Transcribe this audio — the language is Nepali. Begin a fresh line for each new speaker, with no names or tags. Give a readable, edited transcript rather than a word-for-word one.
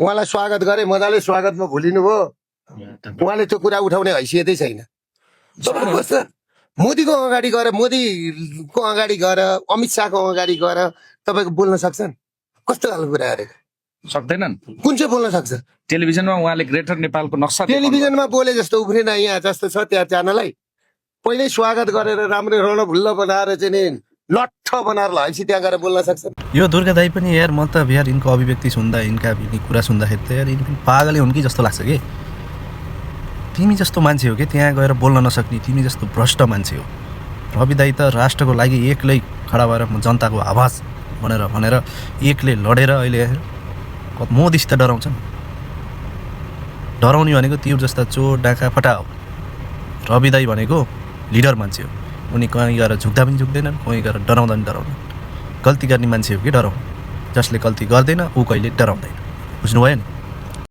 उहाँलाई स्वागत गरे, मजाले स्वागतमा भुलिनु भयो। उहाँले त्यो कुरा उठाउने हैसियतै छैन। तपाईँ कस्तो मोदीको अगाडि गएर अमित शाहको अगाडि गएर तपाईँको बोल्न सक्छन्? कस्तो खालको कुरा गरेको?
सक्दैनन्।
कुन चाहिँ बोल्न सक्छ?
टेलिभिजनमा उहाँले ग्रेटर नेपालको नक्सा
टेलिभिजनमा बोले जस्तो उफ्रेन यहाँ जस्तो छ त्यहाँ जानलाई पहिल्यै स्वागत गरेर राम्रो रणभुल्ल बनाएर चाहिँ नि लट्ठ बनाएर लगाएपछि त्यहाँ गएर बोल्न सक्छ।
यो दुर्गा दाई पनि यार म त यार यिनको अभिव्यक्ति सुन्दा यिनका कुरा सुन्दाखेरि त यार यिनी पागलै हुन् कि जस्तो लाग्छ कि। तिमी जस्तो मान्छे हो कि त्यहाँ गएर बोल्न नसक्ने, तिमी जस्तो भ्रष्ट मान्छे हो। रवि दाई त राष्ट्रको लागि एक्लै खडा भएर म जनताको आवाज भनेर एक्लै लडेर अहिले मोदी त डराउँछन्। डराउने भनेको त्यो जस्ता चोर डाका फटा हो। रवि दाई भनेको लिडर मान्छे हो। उनी कहीँ गएर झुक्दा पनि झुक्दैनन्, कहीँ गएर डराउँदा पनि डराउँदैन। गल्ती गर्ने मान्छे हो कि डराउनु, जसले गल्ती गर्दैन ऊ कहिले डराउँदैन। बुझ्नुभयो नि?